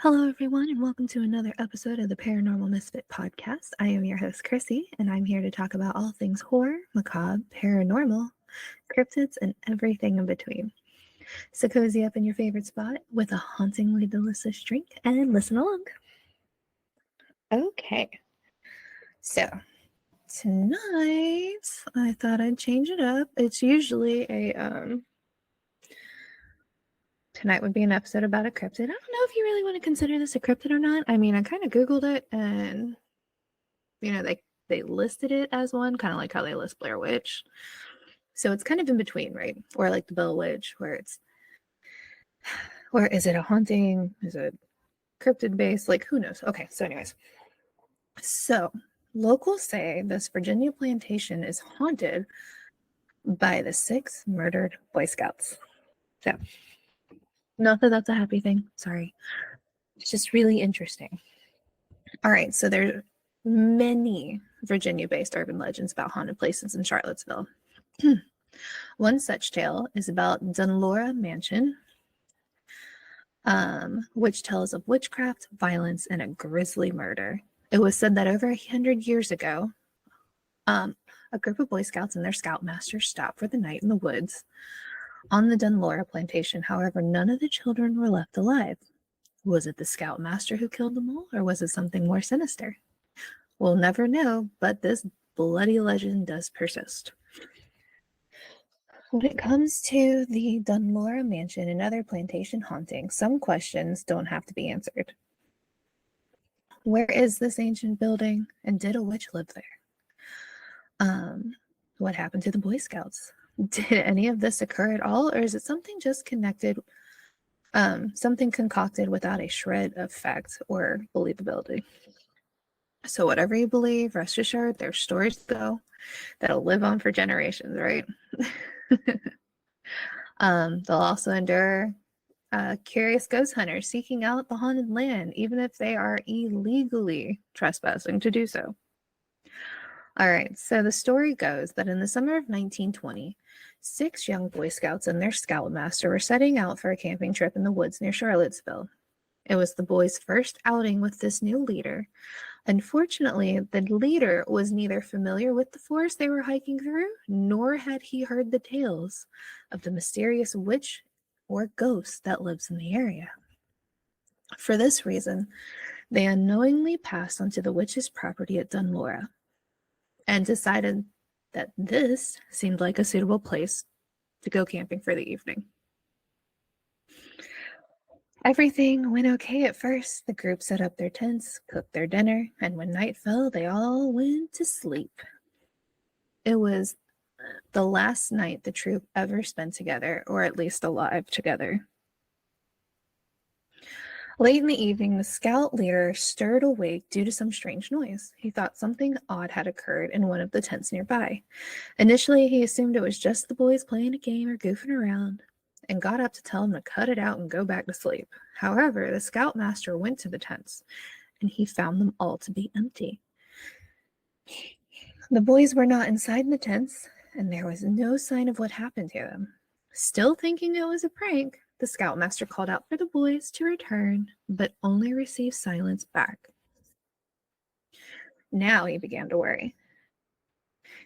Hello, everyone, and welcome to another episode of the Paranormal Misfit Podcast. I am your host, Chrissy, and I'm here to talk about all things horror, macabre, paranormal, cryptids, and everything in between. So cozy up in your favorite spot with a hauntingly delicious drink and listen along. Okay, so tonight I thought I'd change it up. It's usually tonight would be an episode about a cryptid. I don't know if you really want to consider this a cryptid or not. I mean, I kind of Googled it and, they listed it as one, kind of like how they list Blair Witch. So it's kind of in between, right? Or like the Bell Witch, where is it a haunting? Is it cryptid based? Like, who knows? Okay, so anyways. So locals say this Virginia plantation is haunted by the 6 murdered Boy Scouts. So, not that that's a happy thing. Sorry. It's just really interesting. All right, so there's many Virginia-based urban legends about haunted places in Charlottesville. One such tale is about Dunlora Mansion, which tells of witchcraft, violence, and a grisly murder. It was said that over 100 years ago, a group of Boy Scouts and their scoutmasters stopped for the night in the woods on the Dunlora plantation. However, none of the children were left alive. Was it the scoutmaster who killed them all, or was it something more sinister? We'll never know, but this bloody legend does persist. When it comes to the Dunlora Mansion and other plantation hauntings, some questions don't have to be answered. Where is this ancient building, and did a witch live there? What happened to the Boy Scouts? Did any of this occur at all, or is it something just connected, something concocted without a shred of fact or believability? So whatever you believe, rest assured, there's stories that'll live on for generations, right? They'll also endure curious ghost hunters seeking out the haunted land, even if they are illegally trespassing to do so. All right, so the story goes that in the summer of 1920, 6 young Boy Scouts and their scoutmaster were setting out for a camping trip in the woods near Charlottesville. It was the boys' first outing with this new leader. Unfortunately, the leader was neither familiar with the forest they were hiking through, nor had he heard the tales of the mysterious witch or ghost that lives in the area. For this reason, they unknowingly passed onto the witch's property at Dunlora and decided that this seemed like a suitable place to go camping for the evening. Everything went okay at first. The group set up their tents, cooked their dinner, and when night fell, they all went to sleep. It was the last night the troop ever spent together, or at least alive together. Late in the evening, the scout leader stirred awake due to some strange noise. He thought something odd had occurred in one of the tents nearby. Initially, he assumed it was just the boys playing a game or goofing around, and got up to tell him to cut it out and go back to sleep. However, the scoutmaster went to the tents, and he found them all to be empty. The boys were not inside the tents, and there was no sign of what happened to them. Still thinking it was a prank, the scoutmaster called out for the boys to return, but only received silence back. Now he began to worry.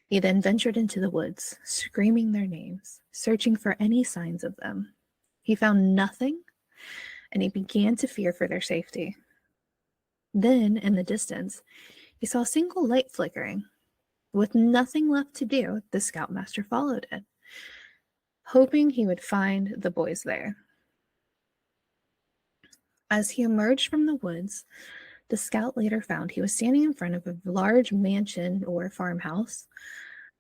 He then ventured into the woods, screaming their names, searching for any signs of them. He found nothing, and he began to fear for their safety. Then, in the distance, he saw a single light flickering. With nothing left to do, the scoutmaster followed it, hoping he would find the boys there. As he emerged from the woods, the scout later found he was standing in front of a large mansion or farmhouse.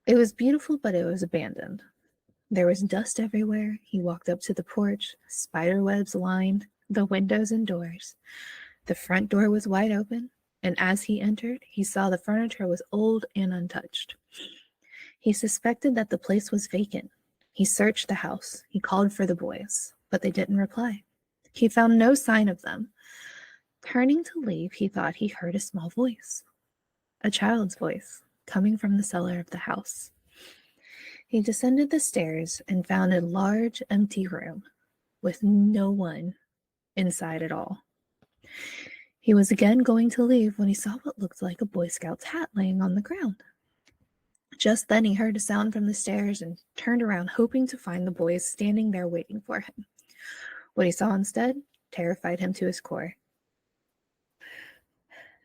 It was beautiful, but it was abandoned. There was dust everywhere. He walked up to the porch. Spider webs lined the windows and doors. The front door was wide open, and as he entered, he saw the furniture was old and untouched. He suspected that the place was vacant. He searched the house. He called for the boys, but they didn't reply. He found no sign of them. Turning to leave, he thought he heard a small voice, a child's voice, coming from the cellar of the house. He descended the stairs and found a large, empty room with no one inside at all. He was again going to leave when he saw what looked like a Boy Scout's hat laying on the ground. Just then he heard a sound from the stairs and turned around, hoping to find the boys standing there waiting for him. What he saw instead terrified him to his core.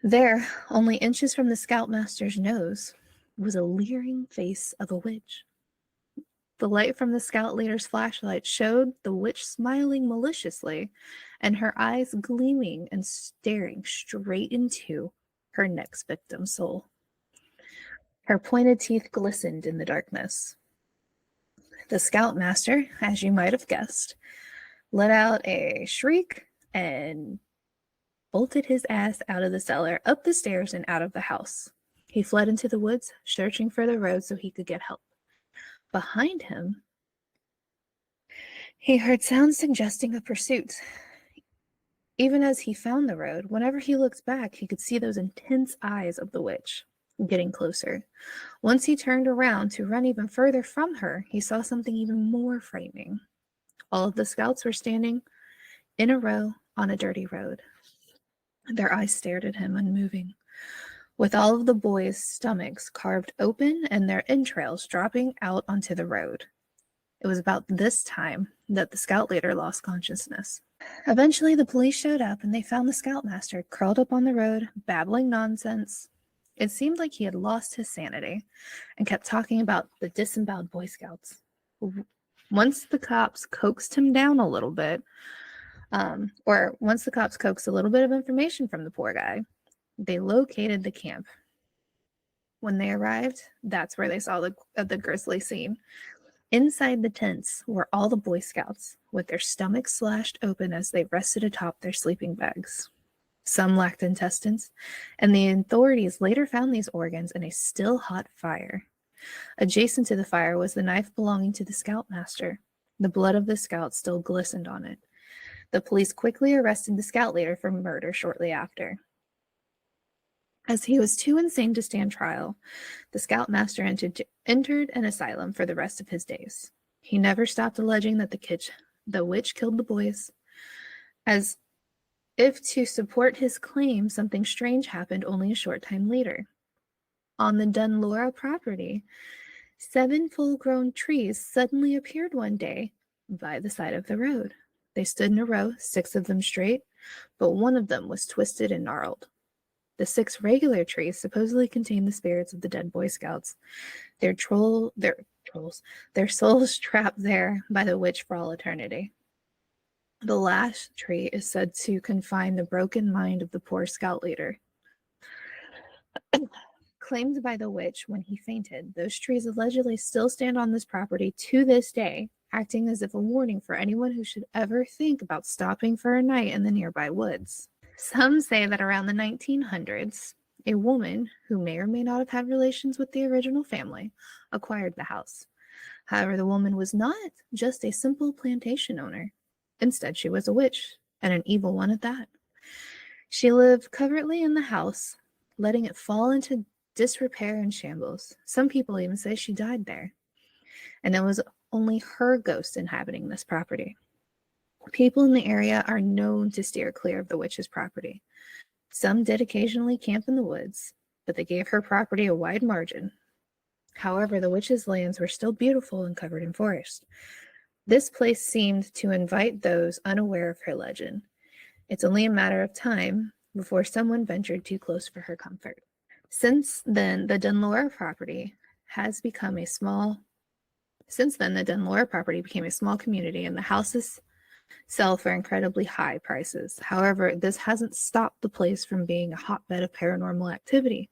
There, only inches from the scoutmaster's nose, was a leering face of a witch. The light from the scout leader's flashlight showed the witch smiling maliciously and her eyes gleaming and staring straight into her next victim's soul. Her pointed teeth glistened in the darkness. The scoutmaster, as you might have guessed, let out a shriek and bolted his ass out of the cellar, up the stairs, and out of the house. He fled into the woods, searching for the road so he could get help. Behind him, he heard sounds suggesting a pursuit. Even as he found the road, whenever he looked back, he could see those intense eyes of the witch getting closer. Once he turned around to run even further from her, he saw something even more frightening. All of the scouts were standing in a row on a dirty road. Their eyes stared at him, unmoving, with all of the boys' stomachs carved open and their entrails dropping out onto the road. It was about this time that the scout leader lost consciousness. Eventually, the police showed up and they found the scoutmaster curled up on the road, babbling nonsense. It seemed like he had lost his sanity and kept talking about the disemboweled Boy Scouts. Once the cops coaxed him down a little bit, once the cops coaxed a little bit of information from the poor guy, they located the camp. When they arrived, that's where they saw the grisly scene. Inside the tents were all the Boy Scouts, with their stomachs slashed open as they rested atop their sleeping bags. Some lacked intestines, and the authorities later found these organs in a still hot fire. Adjacent to the fire was the knife belonging to the scoutmaster. The blood of the scout still glistened on it. The police quickly arrested the scout leader for murder shortly after. As he was too insane to stand trial, the scoutmaster entered an asylum for the rest of his days. He never stopped alleging that the witch killed the boys. As if to support his claim, something strange happened only a short time later. On the Dunlora property, 7 full-grown trees suddenly appeared one day by the side of the road. They stood in a row, 6 of them straight, but one of them was twisted and gnarled. The 6 regular trees supposedly contained the spirits of the dead Boy Scouts, their souls trapped there by the witch for all eternity. The last tree is said to confine the broken mind of the poor scout leader. Claimed by the witch when he fainted, those trees allegedly still stand on this property to this day, acting as if a warning for anyone who should ever think about stopping for a night in the nearby woods. Some say that around the 1900s, a woman who may or may not have had relations with the original family acquired the house. However, the woman was not just a simple plantation owner. Instead, she was a witch, and an evil one at that. She lived covertly in the house, letting it fall into disrepair and shambles. Some people even say she died there, and it was only her ghost inhabiting this property. People in the area are known to steer clear of the witch's property. Some did occasionally camp in the woods, but they gave her property a wide margin. However, the witch's lands were still beautiful and covered in forest. This place seemed to invite those unaware of her legend. It's only a matter of time before someone ventured too close for her comfort. Since then, the Dunlora property became a small community, and the houses sell for incredibly high prices. However, this hasn't stopped the place from being a hotbed of paranormal activity.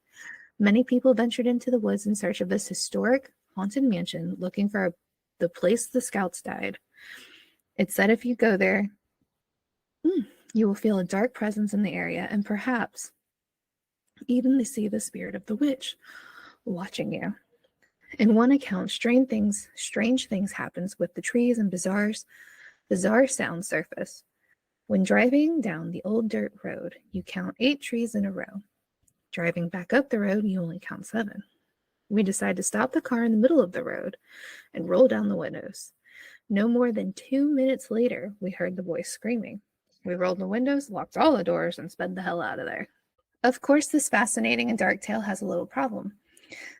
Many people ventured into the woods in search of this historic, haunted mansion, looking for the place the scouts died. It's said if you go there, you will feel a dark presence in the area and perhaps even see the spirit of the witch watching you. In one account, strange things happens with the trees and bizarre sounds surface. When driving down the old dirt road, you count 8 trees in a row. Driving back up the road, you only count 7. We decide to stop the car in the middle of the road and roll down the windows. No more than 2 minutes later, we heard the voice screaming. We rolled the windows, locked all the doors, and sped the hell out of there. Of course, this fascinating and dark tale has a little problem.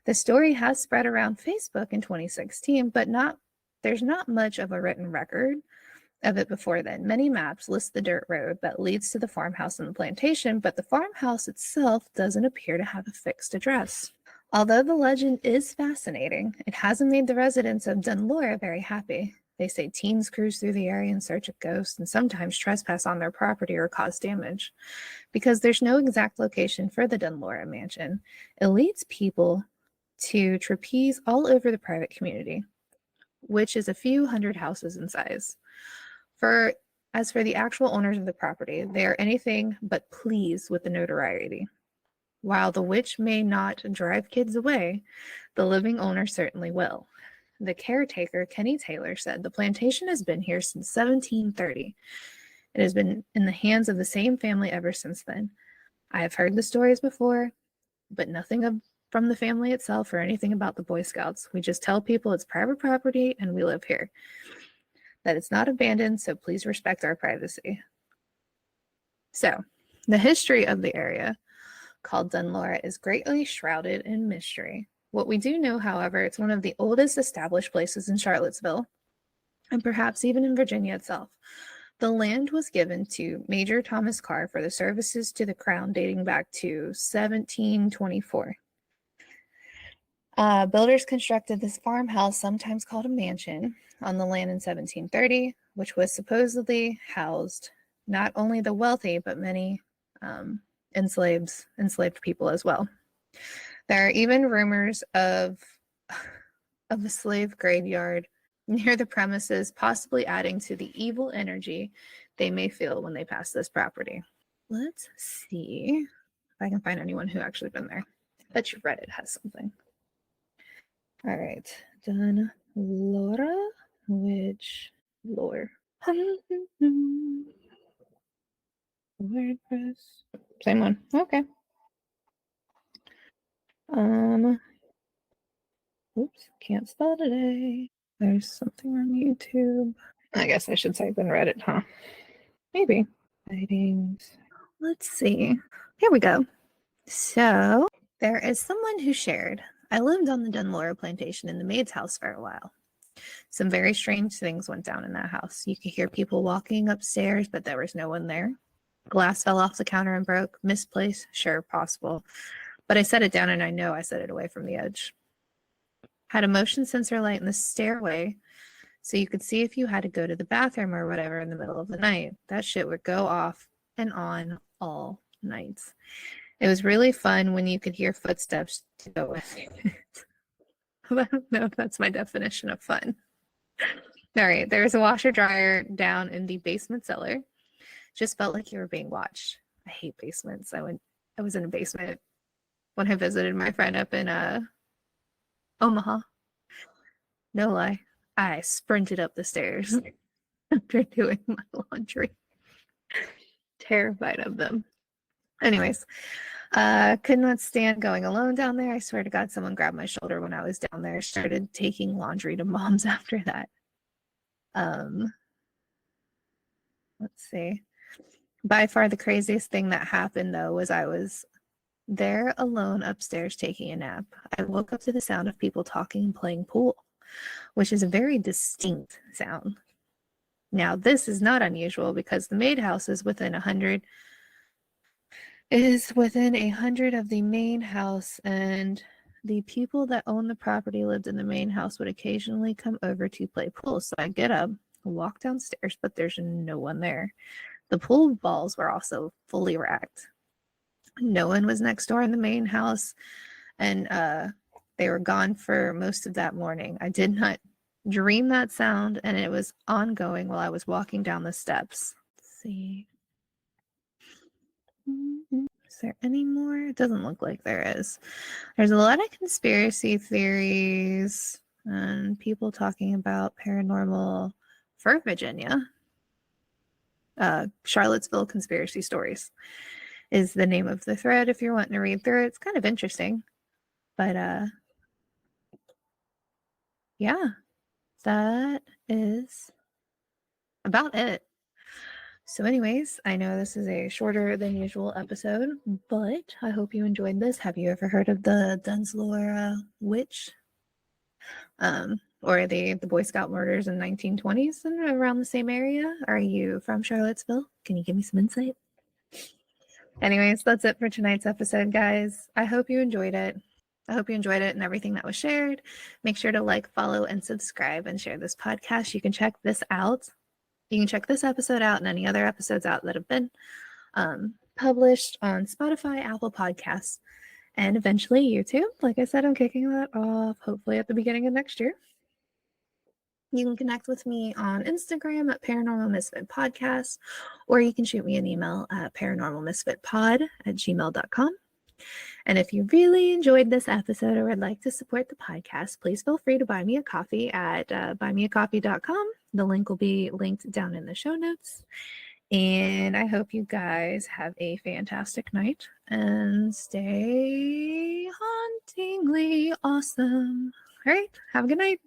The story has spread around Facebook in 2016, but there's not much of a written record of it before then. Many maps list the dirt road that leads to the farmhouse and the plantation, but the farmhouse itself doesn't appear to have a fixed address. Although the legend is fascinating, it hasn't made the residents of Dunlora very happy. They say teens cruise through the area in search of ghosts and sometimes trespass on their property or cause damage. Because there's no exact location for the Dunlora mansion, it leads people to trapeze all over the private community, which is a few hundred houses in size. As for the actual owners of the property, they are anything but pleased with the notoriety. While the witch may not drive kids away, the living owner certainly will. The caretaker, Kenny Taylor, said the plantation has been here since 1730. It has been in the hands of the same family ever since then. I have heard the stories before, but nothing from the family itself or anything about the Boy Scouts. We just tell people it's private property and we live here. That it's not abandoned, so please respect our privacy. So, the history of the area called Dunlora is greatly shrouded in mystery. What we do know, however, it's one of the oldest established places in Charlottesville, and perhaps even in Virginia itself. The land was given to Major Thomas Carr for the services to the crown dating back to 1724. Builders constructed this farmhouse, sometimes called a mansion, on the land in 1730, which was supposedly housed not only the wealthy, but many enslaved people as well. There are even rumors of a slave graveyard near the premises, possibly adding to the evil energy they may feel when they pass this property. Let's see if I can find anyone who actually been there. I bet you Reddit has something. All right, Dunlora Witch Lore. WordPress. Same one. Okay. Oops, can't spell today. There's something on YouTube. I guess I should type in Reddit, huh? Maybe. Sightings. Let's see. Here we go. So there is someone who shared, I lived on the Dunlora plantation in the maid's house for a while. Some very strange things went down in that house. You could hear people walking upstairs, but there was no one there. Glass fell off the counter and broke. Misplaced? Sure, possible. But I set it down and I know I set it away from the edge. Had a motion sensor light in the stairway so you could see if you had to go to the bathroom or whatever in the middle of the night. That shit would go off and on all nights. It was really fun when you could hear footsteps to go with it. I don't know if that's my definition of fun. All right, there was a washer dryer down in the basement cellar. Just felt like you were being watched. I hate basements. I was in a basement when I visited my friend up in Omaha. No lie. I sprinted up the stairs after doing my laundry. Terrified of them. Anyways, could not stand going alone down there. I swear to God, someone grabbed my shoulder when I was down there. Started taking laundry to mom's after that. Let's see. By far the craziest thing that happened, though, was I was there alone upstairs taking a nap. I woke up to the sound of people talking and playing pool, which is a very distinct sound. Now, this is not unusual because the maid house is within 100 of the main house, and the people that own the property lived in the main house would occasionally come over to play pool. So I get up, walk downstairs, but there's no one there. The pool balls were also fully racked. No one was next door in the main house, and they were gone for most of that morning. I did not dream that sound, and it was ongoing while I was walking down the steps. Let's see. Is there any more? It doesn't look like there is. There's a lot of conspiracy theories and people talking about paranormal for Virginia. Charlottesville Conspiracy Stories is the name of the thread if you're wanting to read through it. It's kind of interesting. But yeah, that is about it. So anyways, I know this is a shorter than usual episode, but I hope you enjoyed this. Have you ever heard of the Dunlora Witch? Or the Boy Scout murders in the 1920s and around the same area? Are you from Charlottesville? Can you give me some insight? Anyways, that's it for tonight's episode, guys. I hope you enjoyed it. I hope you enjoyed it and everything that was shared. Make sure to like, follow, and subscribe and share this podcast. You can check this out. You can check this episode out and any other episodes out that have been published on Spotify, Apple Podcasts, and eventually YouTube. Like I said, I'm kicking that off hopefully at the beginning of next year. You can connect with me on Instagram at Paranormal Misfit Podcast, or you can shoot me an email at paranormalmisfitpod@gmail.com. And if you really enjoyed this episode or would like to support the podcast, please feel free to buy me a coffee at buymeacoffee.com. The link will be linked down in the show notes. And I hope you guys have a fantastic night and stay hauntingly awesome. All right, have a good night.